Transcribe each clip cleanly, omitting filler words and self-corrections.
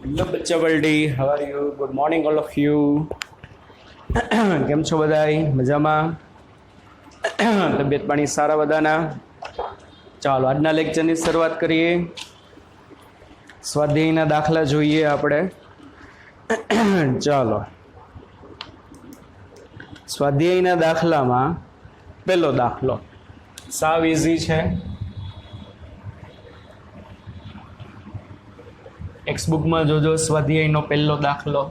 Hello બચ્ચા વર્લ્ડી, how are you? Good morning all of you. કેમ છો બધાય? મજામાં? તબિયત પાણી સારા બધાના? ચાલો આજના લેક્ચરની શરૂઆત કરીએ. સ્વાધ્યાયના દાખલા જોઈએ આપણે. ચાલો, સ્વાધ્યાયના દાખલામાં પહેલો દાખલો સાવ ઇઝી છે. ટેક્સ્ટબુકમાં જોજો સ્વાધ્યાયનો પહેલો દાખલો.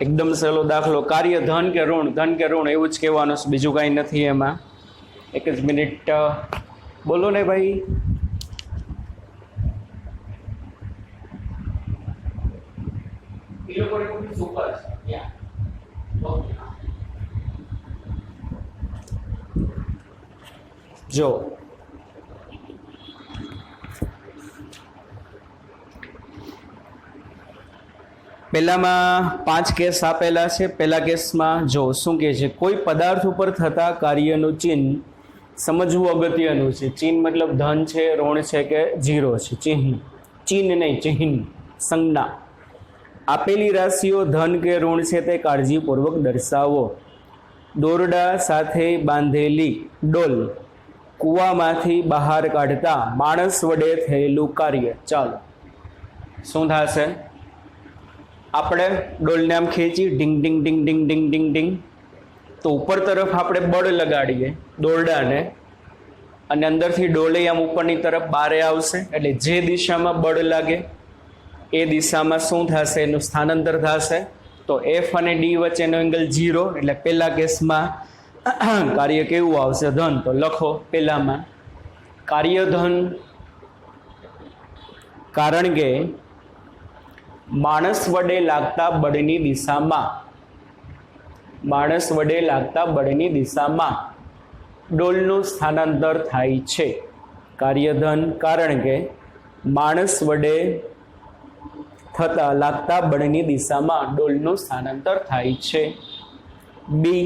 એકદમ સહેલો દાખલો. કાર્ય ધન કે ઋણ, ધન કે ઋણ એવું જ કહેવાનું છે, બીજું કાંઈ નથી એમાં. એક જ મિનિટ બોલો ને ભાઈ. જો પહેલામાં 5 કેસ આપેલા છે. પહેલા કેસમાં જો શું કહે છે, કોઈ પદાર્થ ઉપર થતા કાર્યનું ચિહ્ન સમજવું અગત્યનું છે. ચિહ્ન મતલબ ધન છે, ઋણ છે કે જીરો છે. ચિહ્ન, ચિહ્ન નહીં, ચિહ્ન, સંજ્ઞા. આપેલી રાશિઓ ધન કે ઋણ છે તે કાળજીપૂર્વક દર્શાવો. દોરડા સાથે બાંધેલી ડોલ કૂવામાંથી બહાર કાઢતા માણસ વડે થયેલું કાર્ય. ચાલો શું થશે? આપણે ડોલને આમ ખેંચી ઢીંગ ઢીંગ ઢીંગ ઢીંગ ઢીંગ ઢીંગ ઢીંગ, તો ઉપર તરફ આપણે બળ લગાડીએ દોરડાને, અને અંદરથી ડોલે આમ ઉપરની તરફ બારે આવશે. એટલે જે દિશામાં બળ લાગે એ દિશામાં શું થશે? એનું સ્થાનાંતર થશે. તો એફ અને ડી વચ્ચેનો એંગલ 0. એટલે પહેલા કેસમાં કાર્ય કેવું આવશે? ધન. તો લખો પહેલામાં કાર્ય ધન, કારણ કે માણસ વડે લાગતા બળની દિશામાં, માણસ વડે લાગતા બળની દિશામાં ડોલનું સ્થાનાંતર થાય છે. કાર્યધન કારણ કે માણસ વડે થતા લાગતા બળની દિશામાં ડોલનું સ્થાનાંતર થાય છે. બી,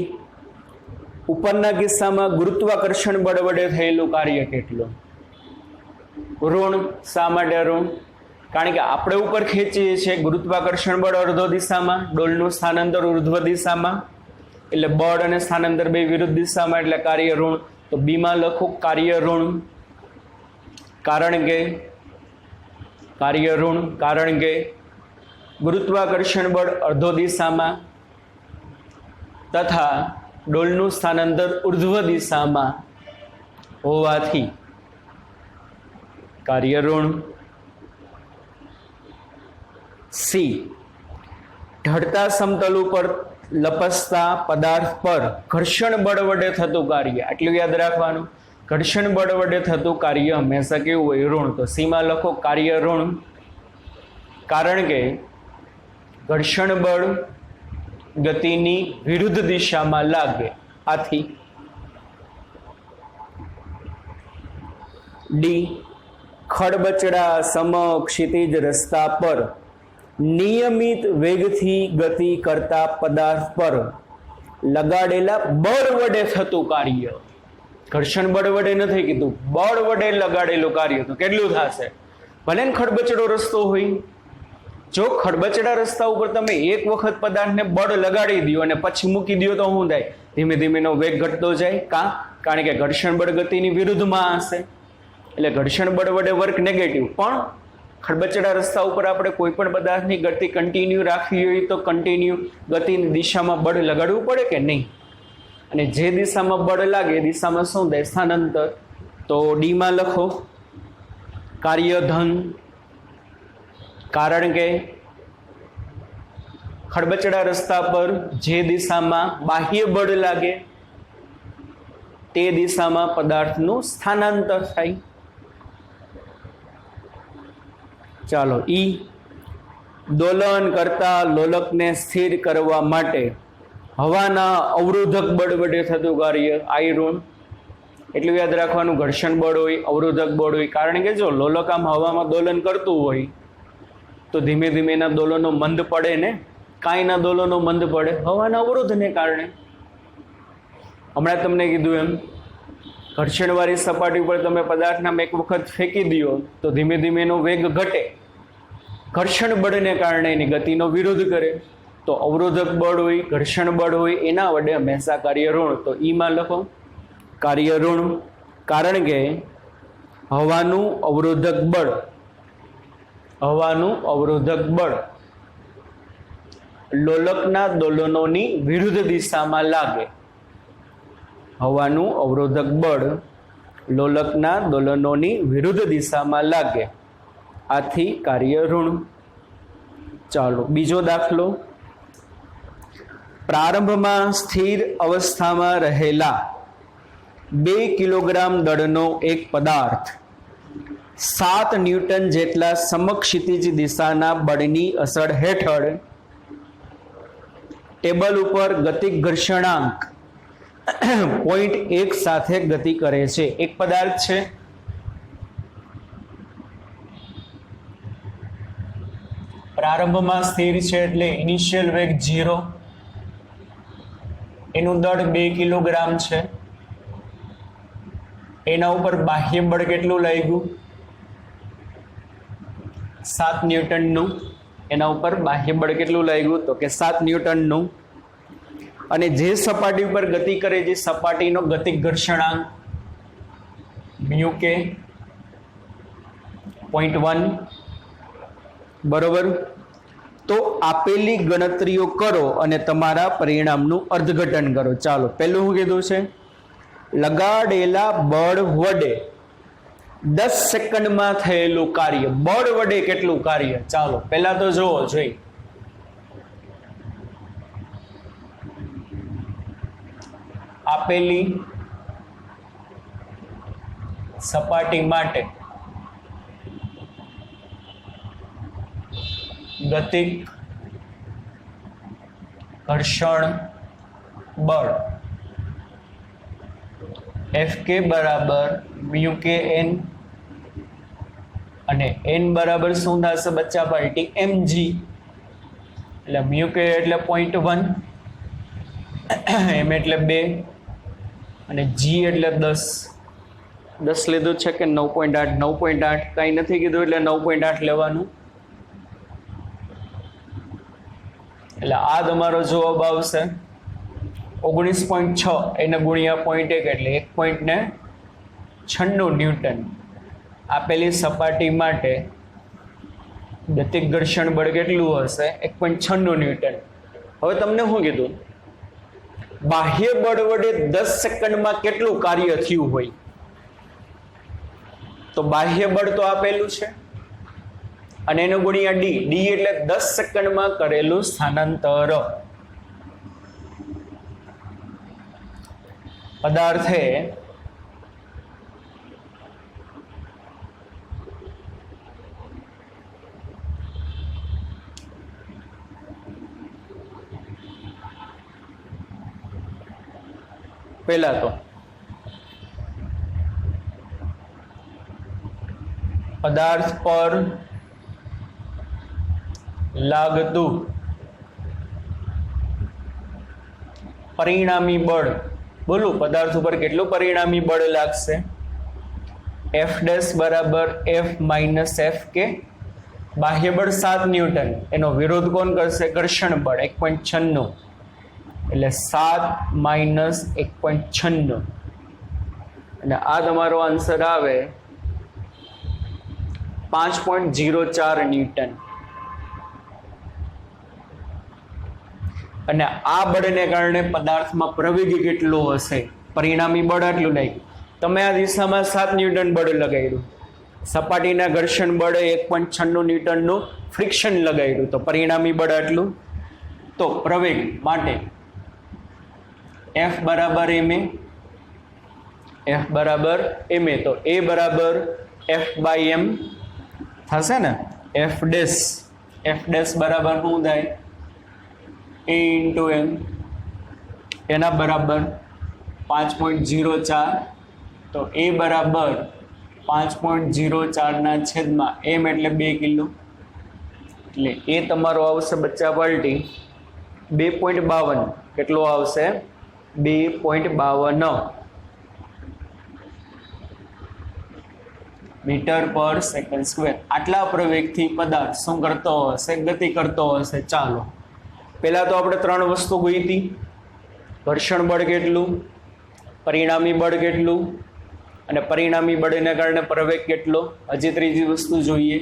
ઉપરના કિસ્સામાં ગુરુત્વાકર્ષણ બળ વડે થયેલું કાર્ય કેટલું? ઋણ. શા માટે ઋણ? કારણ કે આપણે ઉપર ખેંચીએ છીએ, ગુરુત્વાકર્ષણ બળ અર્ધો દિશામાં, ડોલનું સ્થાનાંતર ઉર્ધ્વ દિશામાં. એટલે બળ અને સ્થાનાંતર બે વિરુદ્ધ દિશામાં, એટલે કાર્ય ઋણ. તો બીમાં લખો કાર્ય ઋણ, કારણ કે કાર્ય ઋણ કારણ કે ગુરુત્વાકર્ષણ બળ અર્ધો દિશામાં તથા ડોલનું સ્થાનાંતર ઉર્ધ્વ દિશામાં હોવાથી કાર્ય ઋણ. સી, ઢળતા સમતલ ઉપર લપસતા પદાર્થ પર ઘર્ષણ બળ વડે થતું કાર્ય. આટલું યાદ રાખવાનું, ઘર્ષણ બળ વડે થતું કાર્ય હંમેશા કેવું હોય? ઋણ. તો સીમાં લખો કાર્ય ઋણ, કારણ કે ઘર્ષણ બળ ગતિની વિરુદ્ધ દિશામાં લાગે. આથી ડી, ખડબચડા સમ ક્ષિતિજ રસ્તા પર નિયમિત વેગથી ગતિ કરતા પદાર્થ પર લગાડેલા બળ વડે થતું કાર્ય. ઘર્ષણ બળ વડે નથી કીધું, બળ વડે લગાડેલું કાર્ય. તો કેટલું થશે? ભલે ને ખડબચડો રસ્તો હોય, જો ખડબચડા રસ્તા ઉપર તમે એક વખત પદાર્થને બળ લગાડી દો અને પછી મૂકી દો તો શું થાય? ધીમે ધીમે એનો વેગ ઘટતો જાય. કારણ કે ઘર્ષણ બળ ગતિની વિરુદ્ધમાં હશે. એટલે ઘર્ષણ બળ વડે વર્ક નેગેટિવ. પણ ખડબચડા રસ્તા ઉપર આપણે કોઈ પણ પદાર્થની ગતિ કન્ટિન્યુ રાખવી હોય તો કન્ટિન્યુ ગતિની દિશામાં બળ લગાડવું પડે કે નહીં? અને જે દિશામાં બળ લાગે એ દિશામાં શું થાય? સ્થાનાંતર. તો ડીમાં લખો કાર્ય ધન, કારણ કે ખડબચડા રસ્તા પર જે દિશામાં બાહ્ય બળ લાગે તે દિશામાં પદાર્થનું સ્થાનાંતર થાય. ચાલો ઈ, દોલન કરતા લોલકને સ્થિર કરવા માટે હવાના અવરોધક બળ વડે થતું કાર્ય આઈ ઋણ. એટલું યાદ રાખવાનું, ઘર્ષણ બળ હોય, અવરોધક બળ હોય. કારણ કે જો લોલક આમ હવામાં દોલન કરતું હોય તો ધીમે ધીમે એના દોલનો મંદ પડે ને. કાંઈના દોલનો મંદ પડે? હવાના અવરોધને કારણે. હમણાં તમને કીધું એમ, ઘર્ષણવાળી સપાટી ઉપર તમે પદાર્થને એક વખત ફેંકી દો તો ધીમે ધીમે એનો વેગ ઘટે. ઘર્ષણ બળને કારણે એની ગતિનો વિરોધ કરે. તો અવરોધક બળ હોય, ઘર્ષણ બળ હોય, એના વડે હંમેશા કાર્ય ઋણ. તો ઈમાં લખો કાર્ય ઋણ. કારણ કે હવાનું અવરોધક બળ, હવાનું અવરોધક બળ લોલકના દોલનોની વિરુદ્ધ દિશામાં લાગે. હવાનું અવરોધક બળ લોલકના દોલનોની વિરુદ્ધ દિશામાં લાગે. આથી કાર્ય ઋણ. ચાલો બીજો દાખલો. પ્રારંભમાં સ્થિર અવસ્થામાં રહેલા 2 કિલોગ્રામ દળનો એક પદાર્થ 7 ન્યૂટન જેટલા સમક્ષિતિજ દિશાના બળની અસર હેઠળ ટેબલ ઉપર ગતિક ઘર્ષણાંક 0.1 સાથે ગતિ કરે છે. એક પદાર્થ છે, પ્રારંભમાં સ્થિર છે એટલે ઇનિશિયલ વેગ 0, એનું દળ 2 કિલોગ્રામ છે. એના ઉપર બાહ્ય બળ કેટલું લાગ્યું? 7 ન્યૂટનનું. એના ઉપર બાહ્ય બળ કેટલું લાગ્યું? તો કે 7 ન્યૂટનનું. અને જે સપાટી ઉપર ગતિ કરે છે સપાટીનો ગતિક ઘર્ષણાંક મ્યુ કે 0.1, બરોબર. તો આપેલી ગણતરીઓ કરો અને તમારા પરિણામનું અર્થઘટન કરો. ચાલો પહેલું શું કીધું છે? લગાડેલા બળ વડે 10 સેકન્ડમાં થયેલું કાર્ય. બળ વડે કેટલું કાર્ય? ચાલો પહેલા તો જોવો જોઈ. આપેલી સપાટી માટે ગતિક ઘર્ષણ બળ Fk બરાબર મ્યુ કે n, અને n બરાબર શું થશે બચ્ચા પાર્ટી? mg. એટલે મ્યુ કે એટલે 0.1, m એટલે 2 અને g એટલે 10. 10 લીધું છે કે 9.8? 9.8 કાંઈ નથી કીધું એટલે 9.8 લેવાનું. એટલે આ તમારો જવાબ આવશે 19.6. એને ગુણ્યા 0.1 એટલે 1.96 ન્યૂટન. આપેલી સપાટી માટે ગતિક ઘર્ષણ બળ કેટલું હશે? 1.96 ન્યૂટન. હવે તમને શું કીધું? બાહ્ય બળ વડે 10 સેકન્ડમાં કેટલું કાર્ય થયું હોય? તો બાહ્ય બળ તો આપેલું છે અને એનો ગુણ્યા ડી. ડી એટલે 10 સેકન્ડમાં કરેલું સ્થાનાંતર. પદાર્થે પહેલા તો પદાર્થ પર લાગતું પરિણામી બળ. બોલું પદાર્થ ઉપર કેટલું પરિણામી બળ લાગશે? F ડેશ બરાબર F માઇનસ એફ કે. બાહ્ય બળ 7 ન્યૂટન, એનો વિરોધ કોણ કરશે? ઘર્ષણ બળ 1.96. એટલે 7 માઇનસ 1.96, અને આ તમારો આન્સર આવે 5.04 ન્યૂટન. અને આ બળને કારણે પદાર્થમાં પ્રવેગ કેટલો હશે? પરિણામી બળ આટલું લાગ્યું. તમે આ દિશામાં 7 ન્યૂટન બળ લગાવ્યું, સપાટીના ઘર્ષણ બળે 1.96 ન્યૂટનનું ફ્રિક્શન લગાવ્યું, તો પરિણામી બળ આટલું. તો પ્રવેગ માટે F બરાબર ma, F બરાબર ma, તો A બરાબર F બાય m થશે ને. F ડેશ એફ ડેશ બરાબર શું થાય? એ ઇન્ટુ એમ, એના બરાબર 5.04, તો એ બરાબર 5.04 ના છેદમાં એમ એટલે 2 કિલો, એટલે એ તમારો આવશે બચ્ચા પલટી 2.52. કેટલો આવશે? 2.52 મીટર પર સેકન્ડ સ્ક્વેર. આટલા પ્રવેગથી પદાર્થ શું કરતો હશે? ગતિ કરતો હશે. ચાલો પહેલા તો આપણે 3 વસ્તુ ગોઈતી. ઘર્ષણ બળ કેટલું, પરિણામી બળ કેટલું, અને પરિણામી બળને કારણે પ્રવેગ કેટલો. હજી ત્રીજી વસ્તુ જોઈએ.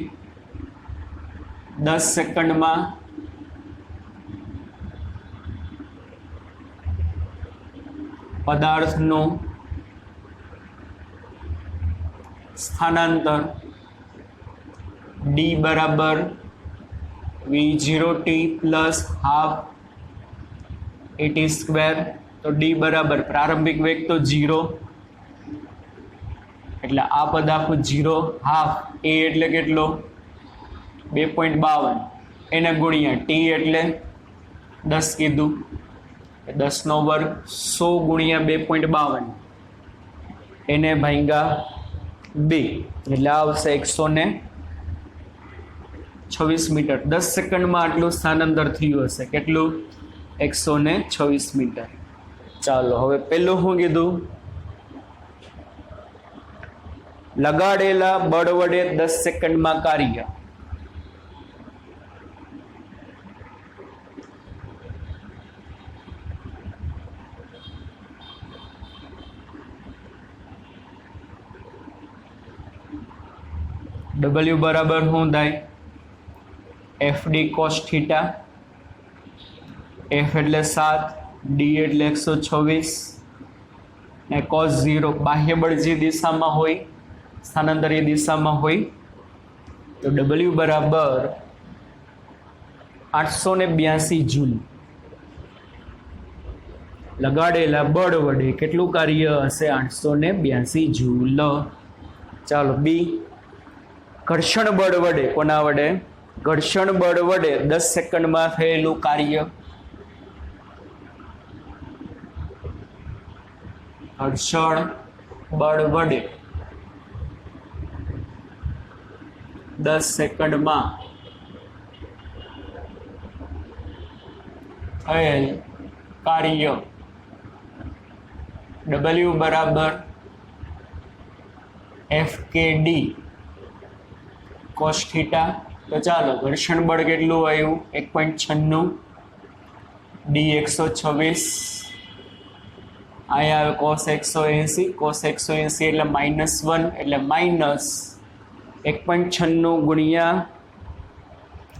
10 સેકન્ડમાં પદાર્થનું સ્થાનાંતર ડી બરાબર v0t plus half a t square. તો ડી બરાબર પ્રારંભિક વેગ તો 0, એટલે આ પદ આખું 0, હાફ એ એટલે કેટલો? 2.52, એને ગુણ્યા ટી એટલે 10 કીધું, 10 નો વર્ગ, 100 ગુણ્યા 2.52, એને ભાગ્યા 2, એટલે આવશે 126 મીટર. 10 સેકન્ડમાં આટલું સ્થાનાંતર થયું હશે. કેટલું? 126 મીટર. ચાલો હવે પેલું શું કીધું? લગાડેલા બળ વડે 10 સેકન્ડમાં કાર્ય. W બરાબર શું થાય? FD cos theta. F એટલે 7, D એટલે 126 ને cos 0. બાહ્ય બળ જે દિશામાં હોય, સ્થાનાંતર એ દિશામાં હોય, તો W બરાબર 882 જૂલ. લગાડેલા બળ વડે કેટલું કાર્ય હશે? 882 જૂલ. ચાલો બી, ઘર્ષણ બળ વડે, કોના વડે? ઘર્ષણ બળ વડે 10 સેકન્ડમાં થયેલું કાર્ય. ઘર્ષણ બળ વડે 10 સેકન્ડમાં થયેલ કાર્ય W બરાબર FKD cos થીટા. તો ચાલો ઘર્ષણ બળ કેટલું આવ્યું? 1.96, D 126, અહીંયા આવે cos 180, cos 180 એટલે -1, એટલે માઇનસ 1.96 ગુણ્યા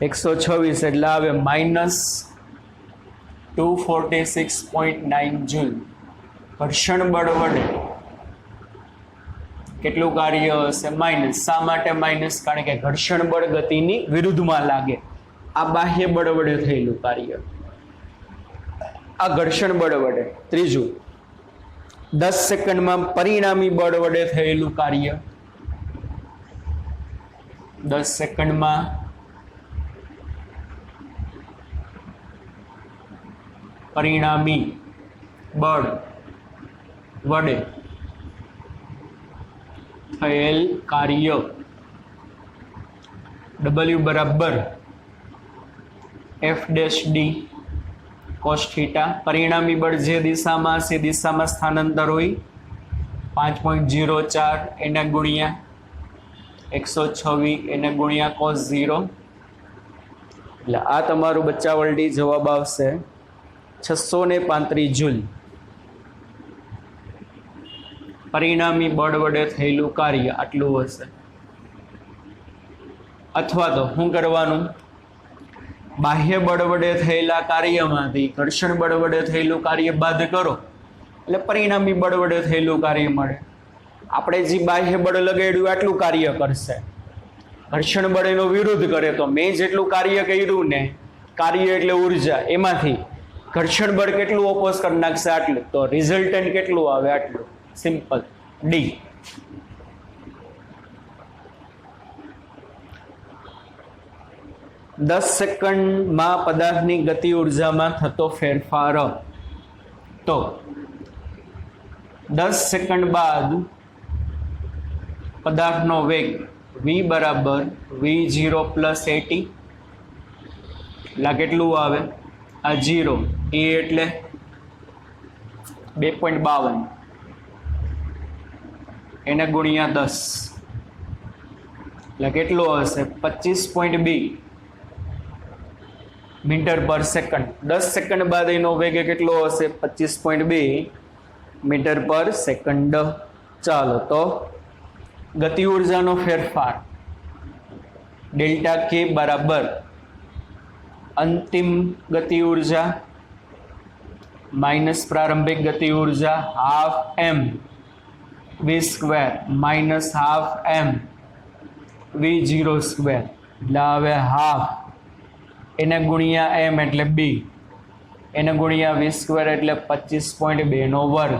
126 એટલે આવે -246.9 જૂલ. ઘર્ષણ બળ વડે કેટલું કાર્ય હશે? માઇનસ. શા માટે માઇનસ? કારણ કે ઘર્ષણ બળ ગતિની વિરુદ્ધમાં લાગે. આ બાહ્ય બળ વડે થયેલું કાર્ય, આ ઘર્ષણ બળ વડે. ત્રીજું, 10 સેકન્ડમાં પરિણામી બળ વડે થયેલું કાર્ય. 10 સેકન્ડમાં પરિણામી બળ વડે થયેલ કાર્ય W બરાબર F' cos થીટા. પરિણામી બળ જે દિશામાં હશે દિશામાં સ્થાનાંતર હોય, 5.04 એને ગુણ્યા 126 એને ગુણ્યા cos 0, એટલે આ તમારું બચ્ચા વલટી જવાબ આવશે 635 જૂલ. પરિણામી બળ વડે થયેલું કાર્ય આટલું હશે. અથવા તો શું કરવાનું? બાહ્ય બળ વડે થયેલા કાર્યમાંથી ઘર્ષણ બળ વડે થયેલું કાર્ય બાદ કરો એટલે પરિણામી બળ વડે થયેલું કાર્ય મળે. આપણે જે બાહ્ય બળ લગાડ્યું આટલું કાર્ય કરશે, ઘર્ષણ બળ એનો વિરોધ કરે, તો મેં જેટલું કાર્ય કર્યું ને, કાર્ય એટલે ઉર્જા, એમાંથી ઘર્ષણ બળ કેટલું ઓપોઝ કરી નાખશે? આટલું. તો રિઝલ્ટન્ટ કેટલું આવે? આટલું. સિમ્પલ. ડી. 10 સેકન્ડમાં પદાર્થની ગતિ ઉર્જામાં થતો ફેરફાર, તો 10 સેકન્ડ બાદ પદાર્થનો વેગ v બરાબર v0 પ્લસ at, એટલે કેટલું આવે આ 0 એ એટલે 2.52 એને ગુણ્યા 10 એટલે કેટલો હશે 25.2 મીટર પર સેકન્ડ. 10 સેકન્ડ બાદ એનો વેગ કેટલો હશે 25.2 મીટર પર સેકન્ડ. ચાલો તો ગતિ ઉર્જાનો ફેરફાર ડેલ્ટા કે બરાબર અંતિમ ગતિ ઉર્જા માઇનસ પ્રારંભિક ગતિ ઉર્જા half M V square minus half M v0 square, એટલે હવે હાફ એને ગુણ્યા એમ એટલે બી, એને ગુણ્યા વી સ્ક્વેર એટલે 25.2 નો વર્ગ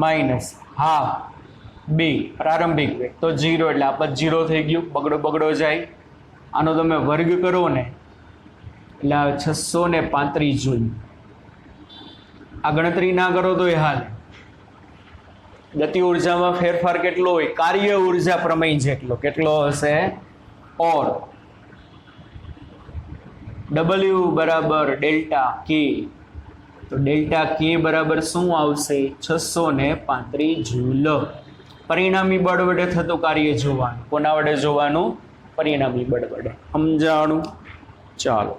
માઇનસ હાફ બી પ્રારંભિક વેગ તો 0, એટલે આ પદ 0 થઈ ગયું, બગડો જાય. આનો તમે વર્ગ કરો ને એટલે 635 જૂલ. આ ગણતરી ના કરો તો એ હાલ. ગતિ ઉર્જામાં ફેરફાર કેટલો હોય કાર્ય ઉર્જા પ્રમેય જેટલો. કેટલો હશે? ઓર W બરાબર ડેલ્ટા કે, તો ડેલ્ટા કે બરાબર શું આવશે 635 જૂલ. પરિણામી બળ વડે થતું કાર્ય જોવાનું. કોના વડે જોવાનું? પરિણામી બળ વડે. સમજાણું? ચાલો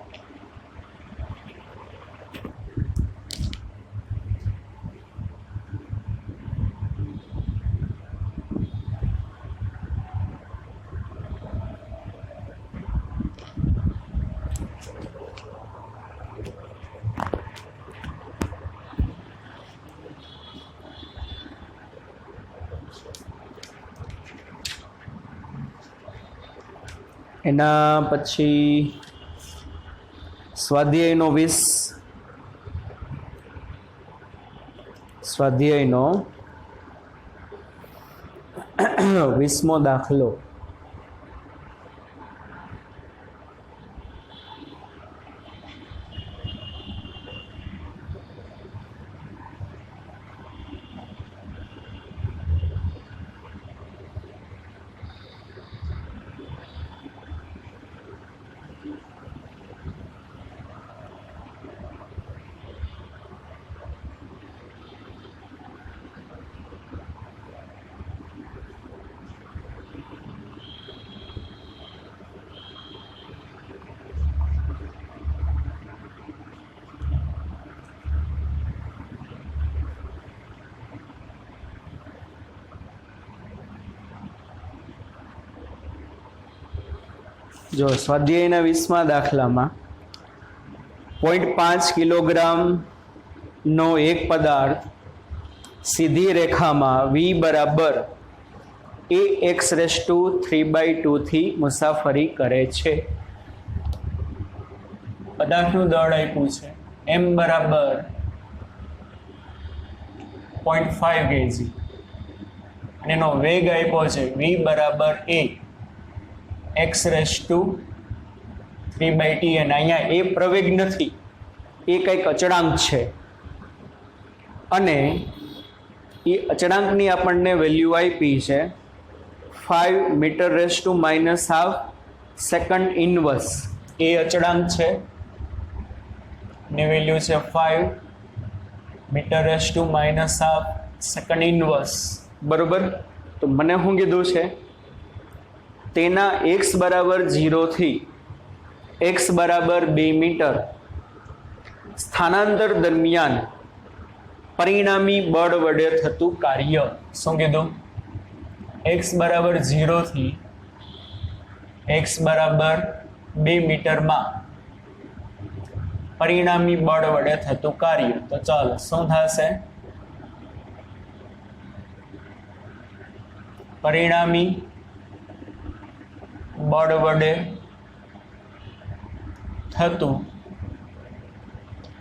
એના પછી સ્વાધ્યાયનો 20મો દાખલો. જો સ્વાધ્યાયના 20મા દાખલામાં 0.5 કિલોગ્રામનો એક પદાર્થ સીધી રેખામાં v બરાબર ax⁵2 થી મુસાફરી કરે છે. પદાર્થનું દળ આપ્યું છે m બરાબર 0.5 kg અને એનો વેગ આપ્યો છે v બરાબર ax⁵3t, અને અહીંયા એ પ્રવેગ નથી, એ કંઈક અચળાંક છે, અને એ અચળાંકની આપણને વેલ્યુ આપી છે 5 મીટર⁻⁻½ સેકન્ડ ઇનવર્સ. એ અચળાંક છે ની વેલ્યુ છે 5 મીટર⁻⁻² સેકન્ડ ઇનવર્સ. બરોબર. તો મને શું કીધું છે? તેના x બરાબર 0 થી x બરાબર 2 મીટર સ્થાનાંતર દરમિયાન પરિણામી બળ વડે થતું કાર્ય. શું કીધું? x બરાબર 0 થી x બરાબર 2 મીટરમાં પરિણામી બળ વડે થતું કાર્ય. તો ચાલો શું થશે? પરિણામી બળ વડે થતું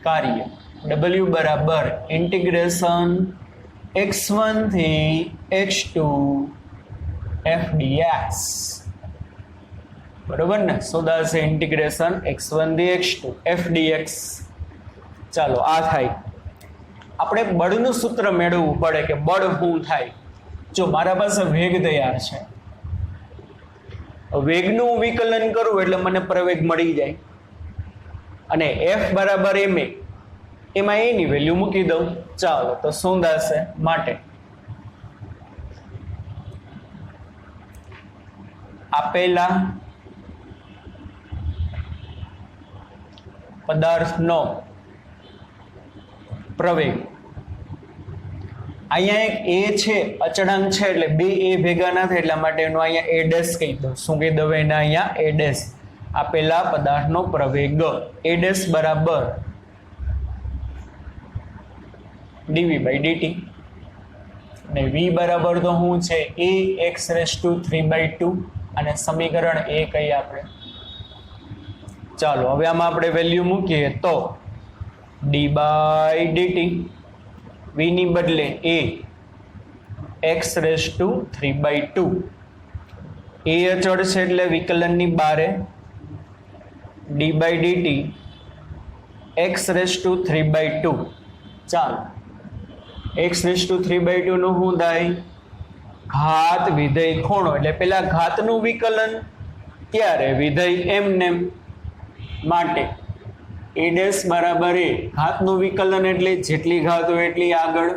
કાર્ય W બરાબર ઇન્ટિગ્રેશન x1 થી x2 f dx. બરોબર ને. શોધાશે ઇન્ટિગ્રેશન x1 થી x2 f dx. ચાલો આ થાય. આપણે બળનું સૂત્ર મેળવવું પડે કે બળ શું થાય. જો મારા પાસે વેગ તૈયાર છે, વેગનું વિકલન કરું એટલે મને પ્રવેગ મળી જાય અને f બરાબર ma, એમાં a ની વેલ્યુ મૂકી દઉં. ચાલો તો શું થશે? માટે આપેલા પદાર્થનો પ્રવેગ, અહીંયા એક a છે અચળાંક છે એટલે બે a ભેગા ના થાય એટલા માટે એનો અહીંયા a ડેશ કહી દઉં. શું કહી દઉં એને? અહીંયા a ડેશ. આપેલા પદાર્થનો પ્રવેગ a ડેશ બરાબર dv by dt અને v બરાબર તો શું છે? a x raised to 3/2 અને સમીકરણ a કહીએ આપણે. ચાલો હવે આમાં આપણે વેલ્યુ મૂકીએ તો d by dt, v ની બદલે a x raised to 3/2. a અચળ છે એટલે વિકલનની બારે d by dt x raised to 3/2. ચાલો x raised to 3/2 નું શું થાય? ઘાત વિધેય ખૂણો, એટલે પેલા ઘાતનું વિકલન ત્યારે વિધેય એમનેમ. માટે a ડેશ બરાબર a, ઘાતનું વિકલન એટલે જેટલી ઘાત હોય એટલી આગળ.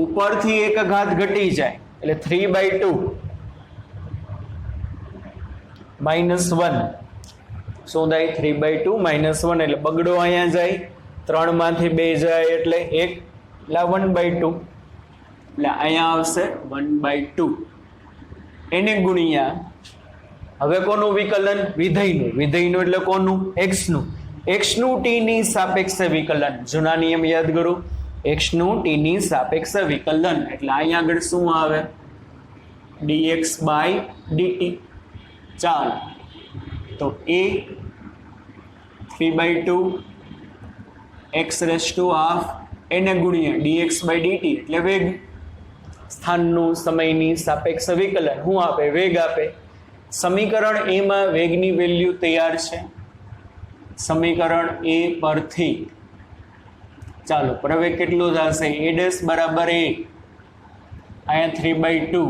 ઉપરથી એક ઘાત ઘટી જાય એટલે 3/2 -1. શું થાય? 3/2 -1 એટલે બગડો અહીંયા જાય, 3 માંથી 2 જાય એટલે 1 એટલે 1/2 એટલે અહીંયા આવશે 1/2. એને ગુણ્યા હવે કોનું વિકલન? વિધેયનું. વિધેયનું એટલે કોનું? x નું. x નું t ની સાપેક્ષે વિકલન. જૂના નિયમ યાદ કરો, x નું t ની સાપેક્ષે વિકલન એટલે અહીંયા આગળ શું આવે? dx by dt. ચાલો તો a 3/2 x raised to half એને ગુણ્યા dx by dt એટલે વેગ. સ્થાનનું સમયની સાપેક્ષ વિકલન શું આપે? વેગ આપે. સમીકરણ a માં વેગની વેલ્યુ તૈયાર છે. સમીકરણ a પરથી ચાલો પ્રવેગ કેટલું થશે? a ડેશ બરાબર a, અહીંયા 3/2,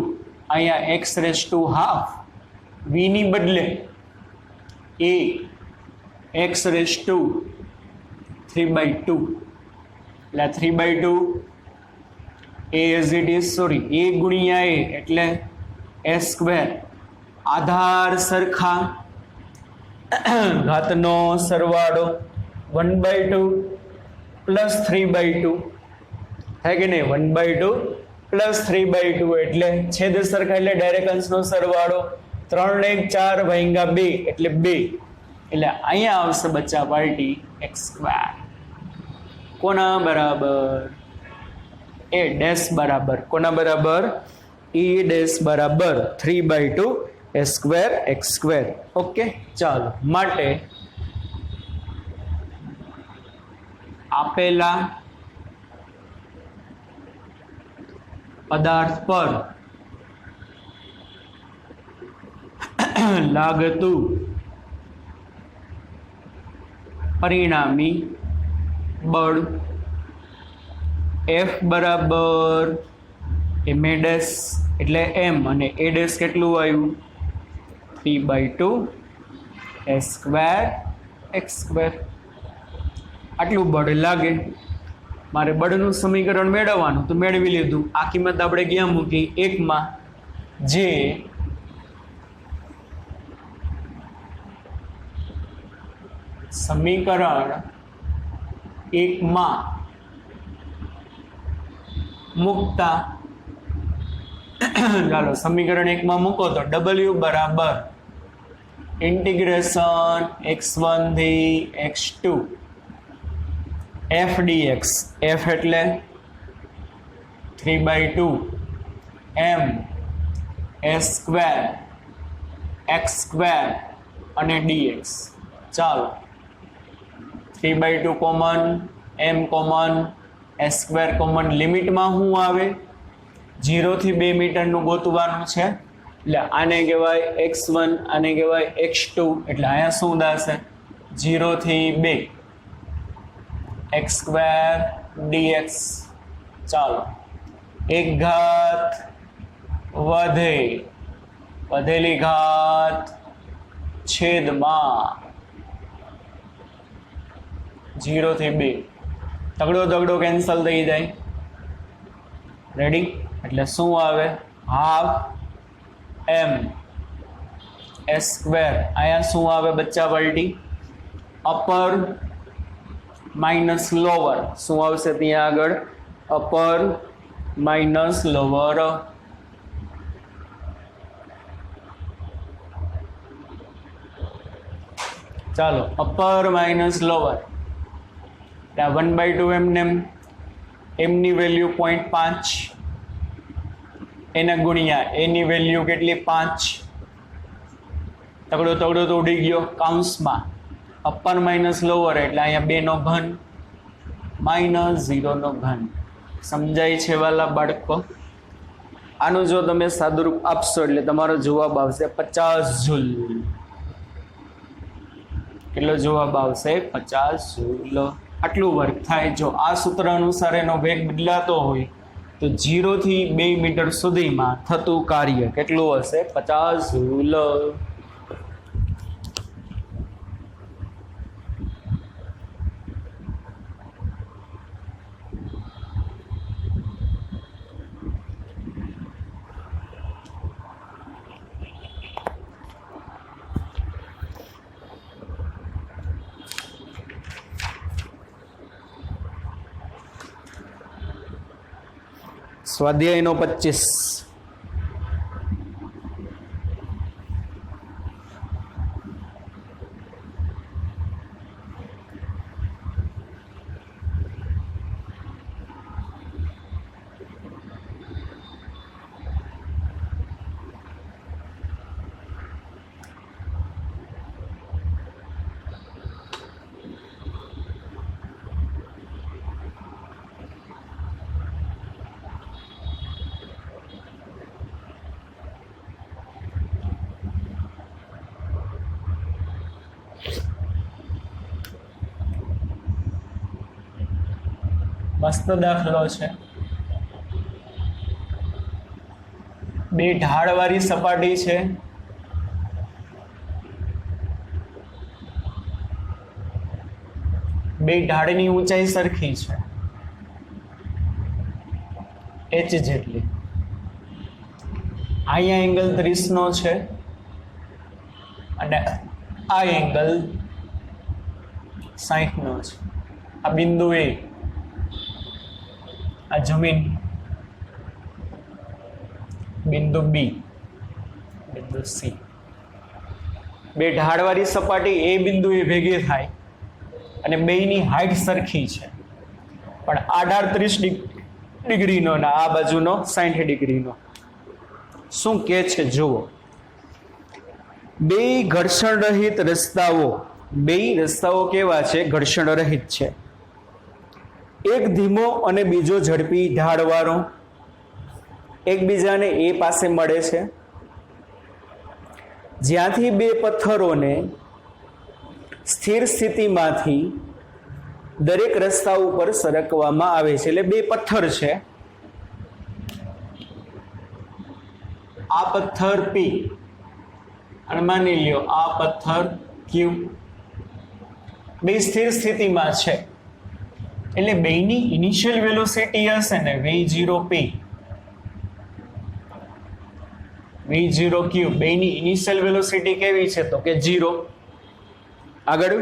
અહીંયા x raised to half, v ની બદલે a x raised to 3/2 એટલે 3/2 a as it is, sorry, a ગુણ્યા a એટલે a સ્ક્વેર. આધાર સરખા, ઘાતનો સરવાળો 1/2 પ્લસ 3/2 થાય કે નહીં? 1/2 પ્લસ 3/2 એટલે છેદ સરખા એટલે ડાયરેક્ટ અંશનો સરવાળો. 3 ને 1 4 ભાગ્યા 2 એટલે 2 એટલે અહીંયા આવશે બચ્ચા પાર્ટી x². કોના બરાબર? a ડેશ બરાબર કોના બરાબર? e ડેશ બરાબર 3/2 a² x². ઓકે ચાલો માટે આપેલા પદાર્થ પર લાગતું પરિણામી બળ F બરાબર ma ડેશ એટલે m અને a ડેશ કેટલું આવ્યું? 3/2 a² x². આટલું બળ લાગે. મારે બળનું સમીકરણ મેળવવાનું તો મેળવી લીધું. આ કિંમત આપણે ક્યાં મૂકી? 1 માં, જે સમીકરણ 1 માં મૂકતા ચાલો સમીકરણ 1 માં મૂકો તો w બરાબર ઇન્ટિગ્રેશન x1 થી x2 f dx. f એટલે 3/2 m a² x² અને dx. ચાલો 3/2 common, m common, a² common. લિમિટમાં શું આવે? 0 થી 2 મીટરનું ગોતવાનું છે. એટલે આને કહેવાય x1, આને કહેવાય x2. એટલે અહીંયા શું થશે? 0 થી 2 x² dx. ચાલો, એક ઘાત વધે, વધેલી ઘાત છેદમાં 0 થી 2. તગડો કેન્સલ થઈ જાય. રેડી? એટલે શું આવે? Half m s². અહીંયા શું આવે બચ્ચા પલટી? Upper minus lower. શું આવશે ત્યાં આગળ? Upper minus lower. ચાલો, અપર માઇનસ લોવર. 1/2 એમની વેલ્યુ 0.5, એના ગુણ્યા એની વેલ્યુ કેટલી? 5. તગડો તો ઉડી ગયો કાઉન્સમાં. અપર માઇનસ લોવર એટલે અહીંયા 2 નો ઘન માઇનસ 0 નો ઘન. સમજાય છે વાલા બાળકો? આનું જો તમે સાદુરૂપ આપશો એટલે તમારો જવાબ આવશે 50 જૂલ. કેટલો જવાબ આવશે? 50 જૂલ. આટલું વર્ક થાય. જો આ સૂત્ર અનુસાર એનો વેગ બદલાતો હોય તો 0 થી 2 મીટર સુધીમાં થતું કાર્ય કેટલું હશે? 50 જૂલ. સ્વાધ્યાયનો 25. મસ્ત દાખલો છે. બે ઢાળવાળી સપાટી છે. બે ઢાળની ઊંચાઈ સરખી છે, h જેટલી. અહીંયા એંગલ 30 નો છે અને આ એંગલ 60 નો છે. આ બિંદુ એ, આ જમીન, બિંદુ બી, બિંદુ સી. બે ઢાળવાળી સપાટી એ બિંદુ એ ભેગી થાય અને બેયની હાઈટ સરખી છે, પણ આ ઢાળ 30 ડિગ્રીનો ને આ બાજુનો 60 ડિગ્રીનો. શું કે છે જુઓ. બે ઘર્ષણ રહિત રસ્તાઓ, બે રસ્તાઓ કેવા છે? ઘર્ષણ રહિત છે. એક ધીમો અને બીજો ઝડપી ઢાળવાળો એકબીજાને એ પાસે મળે છે. જ્યાંથી બે પથ્થરોને સ્થિર સ્થિતિમાંથી દરેક રસ્તા ઉપર સરકવામાં આવે છે. એટલે બે પથ્થર છે, આ પથ્થર P અને માની લ્યો આ પથ્થર Q. બે સ્થિર સ્થિતિમાં છે એટલે બેની ઇનિશિયલ વેલોસિટી હશે ને v0p v0q. બેની ઇનિશિયલ વેલોસિટી કેવી છે? તો કે 0. આગળ,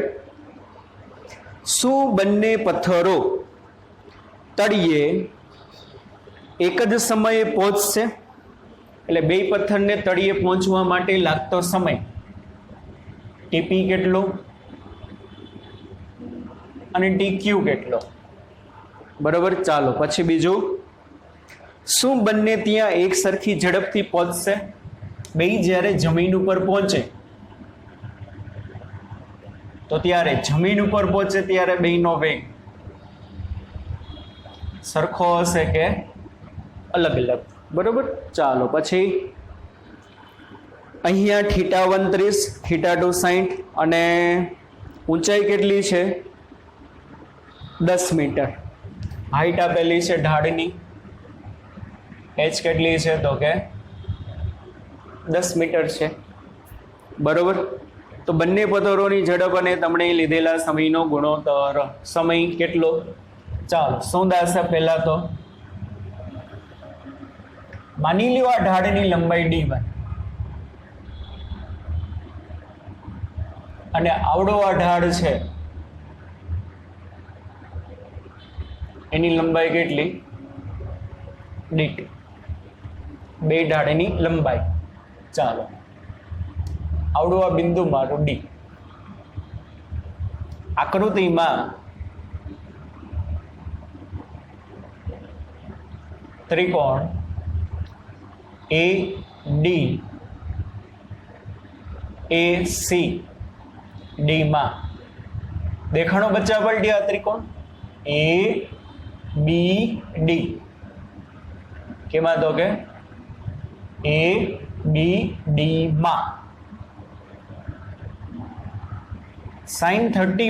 શું બંને પથ્થરો તળિયે એક જ સમયે પહોંચશે? એટલે બે પથ્થરને તળિયે પહોંચવા માટે લાગતો સમય TP કેટલો અને TQ કેટલો? બરોબર. ચાલો પછી બીજું, શું બંને ત્યાં એક સરખી ઝડપથી પહોંચશે? બે જ્યારે જમીન ઉપર પહોંચે તો ત્યારે જમીન ઉપર પહોંચે ત્યારે બેનો વેગ સરખો હશે કે અલગ અલગ? બરોબર. ચાલો પછી અહીંયા θ1 30, θ2 60 અને ઊંચાઈ કેટલી છે 10 મીટર. હાઈટ આપેલી છે ઢાળની, h કેટલી છે તો કે 10 મીટર છે. બરોબર. તો બંને પથ્થરોની ઝડપ અને તમને લીધેલા સમયનો ગુણોત્તર. સમય કેટલો? ચાલો શું દાશે? પહેલા તો માની લ્યો આ ઢાળની લંબાઈ d1 અને આવડો આ ઢાળ છે, એની લંબાઈ કેટલી? d2. બે ઢાળની લંબાઈ. ચાલો આવડું આ બિંદુ મારું d. આકૃતિમાં ત્રિકોણ ADAC D માં દેખાણો બચ્ચા પલટી. આ ત્રિકોણ ABD કેમાં? તો કે ABD માં sin 30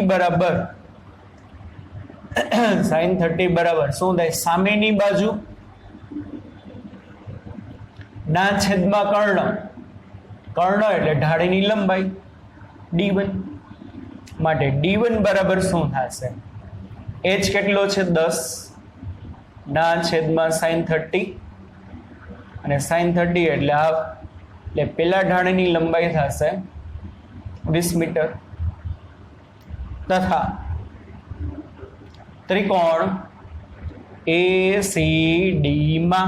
બરાબર શું થાય? સામેની બાજુ ના છેદમાં કર્ણ. કર્ણ એટલે ઢાળની લંબાઈ d1 માટે d1 બરાબર શું થશે? h કેટલો છે? 10 ના છેદમાં sin 30 અને sin 30 એટલે હાફ, એટલે પેલા ઢાળની લંબાઈ થશે 20 મીટર. તથા ત્રિકોણ ACD માં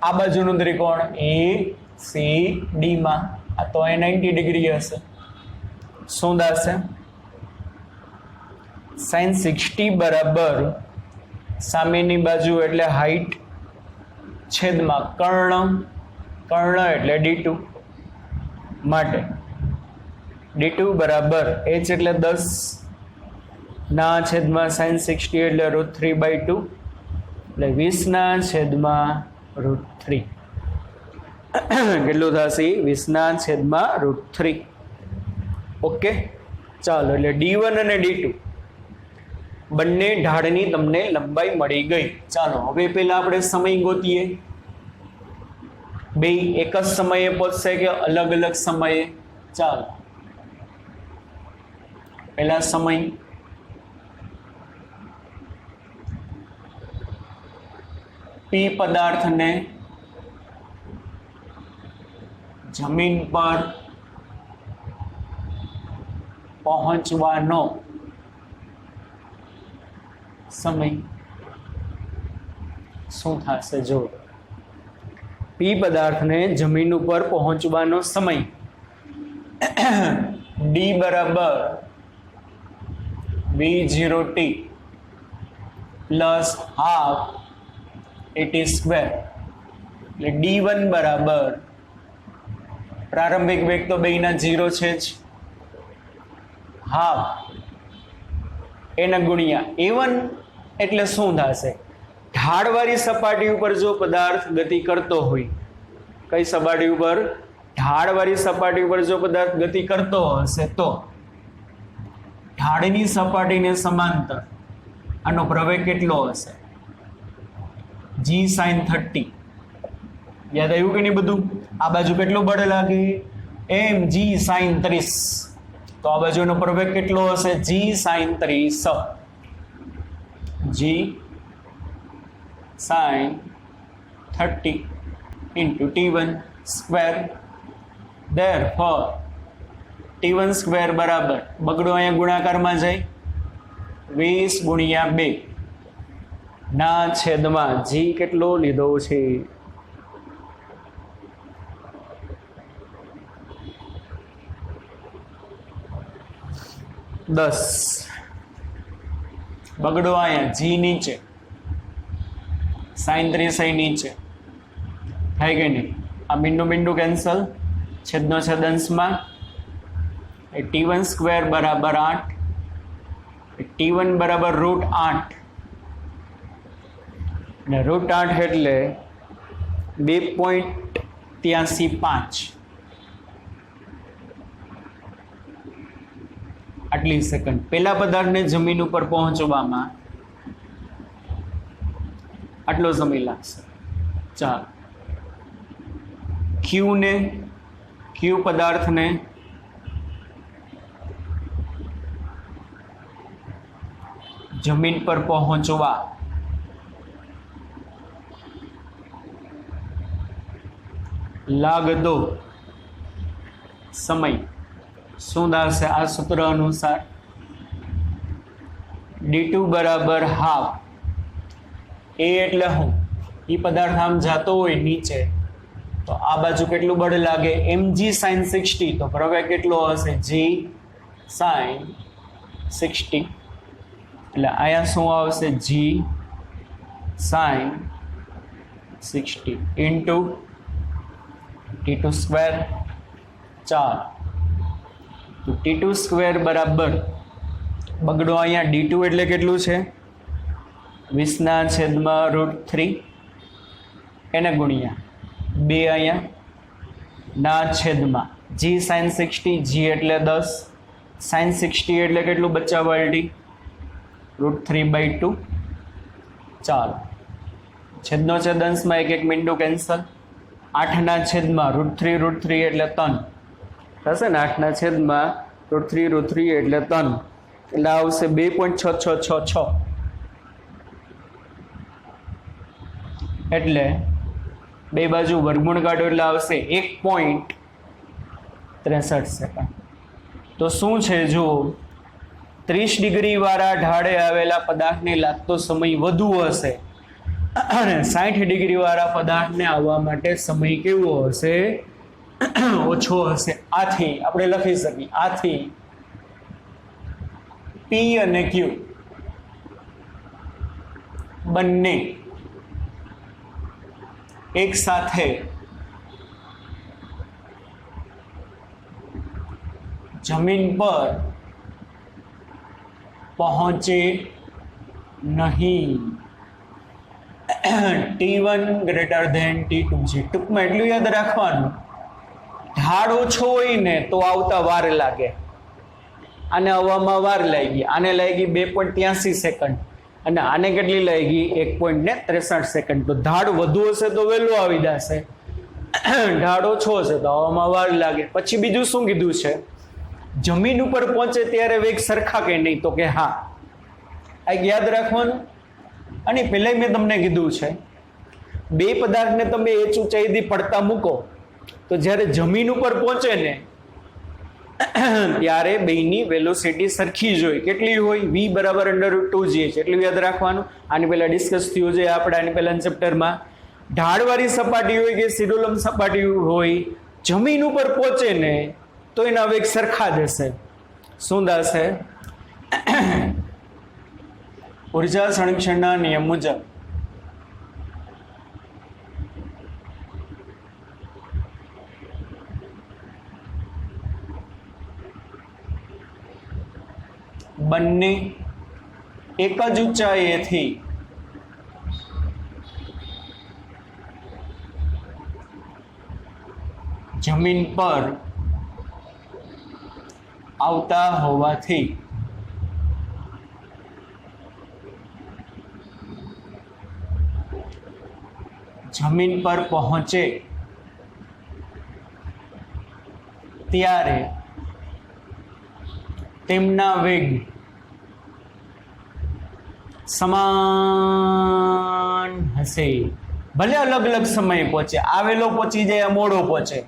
આ બાજુનું ત્રિકોણ ACD માં આ તો 90 ડિગ્રી હશે. શું થશે? sin 60 બરાબર સામેની બાજુ એટલે હાઈટ છેદમાં કર્ણ. કર્ણ એટલે d2 માટે d2 બરાબર h એટલે 10 ના છેદમાં sin 60 એટલે √3/2 એટલે 20 ના છેદમાં √3. કેટલું થશે? 20 ના છેદમાં √3. ઓકે. ચાલો એટલે d1 અને d2 બંને ઢાળની તમને લંબાઈ મળી ગઈ. ચાલો હવે પહેલા આપણે સમય ગોતીએ. બે એક જ સમયે પહોંચશે કે અલગ અલગ સમયે? ચાલો પહેલા સમય. P પદાર્થને જમીન પર પહોંચવાનો સમય શું થશે? જો P પદાર્થને જમીન ઉપર પહોંચવાનો સમય d બરાબર v0t plus half at square. એટલે d1 બરાબર પ્રારંભિક વેગ તો બેના 0 છે જ, હાફ એના ગુણ્યા a1 એટલે શું થશે? ઢાળવાળી સપાટી ઉપર જો પદાર્થ ગતિ કરતો હોય, કઈ સપાટી ઉપર? ઢાળવાળી સપાટી ઉપર જો પદાર્થ ગતિ કરતો હશે તો ઢાળની સપાટીને સમાંતર આનો પ્રવેગ કેટલો હશે? g sin 30. યાદ આવ્યું કે નહીં બધું? આ બાજુ કેટલું બળ લાગે? mg sin 30. તો આ બાજુનો પ્રવેગ કેટલો હશે? g sin 30. g sin 30 into t1 square. Therefore t1 square બરાબર બગડો અહીંયા ગુણાકારમાં જાય 20 ગુણ્યા 2 ના છેદમાં g કેટલો લીધો છે? 10. બગડો અહીંયા g નીચે, sin 30 નીચે થાય કે નહીં? આ બિંદુ કેન્સલ, છેદનો છેદ અંશમાં t1 સ્ક્વેર બરાબર 8, t1 બરાબર √8 ને √8 એટલે 2.835. આટલી સેકન્ડ. પેલા પદાર્થને જમીન ઉપર પહોંચવામાં આટલો સમય લાગશે. ચાલો, ક્યુ પદાર્થને જમીન પર પહોંચવા લાગતો સમય શું થશે? આ સૂત્ર અનુસાર d2 બરાબર હાફ. એ એટલે હું એ પદાર્થ આમ જતો હોય નીચે તો આ બાજુ કેટલું બળ લાગે? mg sin 60. તો પ્રવેગ કેટલો હશે? g sin 60. એટલે અહીંયા શું આવશે? g sin 60 into t2 square. 4 તો t2 સ્ક્વેર બરાબર બગડો અહીંયા d2 એટલે કેટલું છે? 20/√3 એને ગુણ્યા 2 અહીંયા ના છેદમાં g sin 60. g એટલે 10, sin 60 એટલે કેટલું બચ્ચા? √3/2. ચાલો, છેદનો છેદ અંશમાં એક મીંડું કેન્સલ. 8/√3 એટલે 3 થશે ને? 8/√3 એટલે 3 એટલે આવશે 2.6666. એટલે બે બાજુ વર્ગમૂળ કાઢો એટલે આવશે 1.63 સેકન્ડ. તો શું છે? જો 30 ડિગ્રી વાળા ઢાળે આવેલા પદાર્થને લાગતો સમય વધુ હશે અને 60 ડિગ્રી વાળા પદાર્થને આવવા માટે સમય કેવો હશે? ઓછો હશે. આથી આપણે લખી શકીએ, આથી P અને Q બંને એક સાથે જમીન પર પહોંચે નહીં. T1 greater than T2 છે. ટૂંકમાં એટલું યાદ રાખવાનું, ઢાળ ઓછો હોય ને તો આવતા વાર લાગે. આને આવવામાં વાર લાગી, આને લાગી 2.83 સેકન્ડ અને આને કેટલી લાગી? 1.63 સેકન્ડ. તો ઢાળ વધુ હશે તો વહેલું આવી જશે, ઢાળ ઓછો હશે તો આવવામાં વાર લાગે. પછી બીજું શું કીધું છે? જમીન ઉપર પહોંચે ત્યારે વેગ સરખા કે નહીં? તો કે હા. આ યાદ રાખવાનું. અને પહેલાં મેં તમને કીધું છે, બે પદાર્થને તમે એ ઊંચાઈથી પડતા મૂકો તો જ્યારે જમીન ઉપર પહોંચે ને ત્યારે બેની વેલોસિટી સરખી જ હોય. કેટલી હોય? v બરાબર √2g. એટલું યાદ રાખવાનું. આની પહેલા ડિસ્કસ થયું છે આપણે આની પહેલા ચેપ્ટરમાં. ઢાળવાળી સપાટી હોય કે સિરોલમ સપાટી હોય, જમીન ઉપર પહોંચે ને તો એના વેગ સરખા જ હશે. શું થશે? ઉર્જા સંરક્ષણના નિયમ મુજબ બંને એક જ ઊંચાઈએથી જમીન પર આવતા હોવાથી જમીન પર પહોંચે ત્યારે તેમના વેગ સમાન હશે. ભલે અલગ અલગ સમયે પહોંચે, આવેલો પહોંચી જાય, મોડો પહોંચે,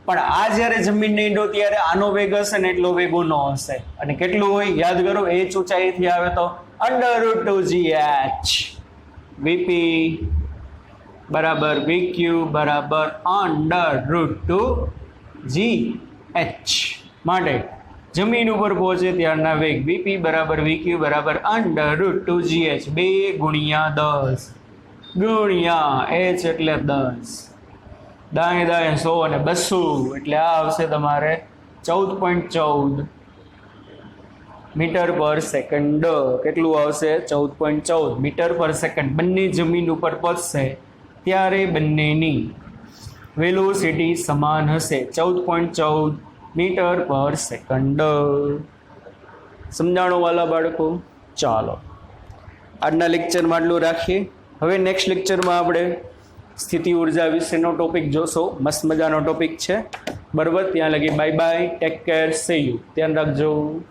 પણ આ જ્યારે જમીનને ઈંડો ત્યારે આનો વેગ હશે ને એટલો વેગ નો હશે. અને કેટલું હોય? યાદ કરો, h ઊંચાઈથી આવે તો √2gh. vp બરાબર vq બરાબર √2gh. માટે જમીન ઉપર પહોંચે ત્યારના વેગ vp બરાબર vq બરાબર √2gh. 2 ગુણ્યા 10 ગુણ્યા h એટલે 10, દાએ દાએ 100 અને 200 એટલે આ આવશે તમારે 14.14 મીટર પર સેકન્ડ. કેટલું આવશે? 14.14 મીટર પર સેકન્ડ. બંને જમીન ઉપર પહોંચશે ત્યારે બંનેની વેલોસિટી સમાન હશે, 14.14 મીટર પર સેકન્ડ. સમજાણું વાલા બાળકો? ચાલો આજના લેક્ચરમાં આટલું રાખીએ. હવે નેક્સ્ટ લેક્ચરમાં આપણે સ્થિતિ ઉર્જા વિશેનો ટોપિક જોશો. મસ્ત મજાનો ટોપિક છે. બરાબર, ત્યાં લગી બાય બાય, ટેક કેર, સે યુ, ધ્યાન રાખજો.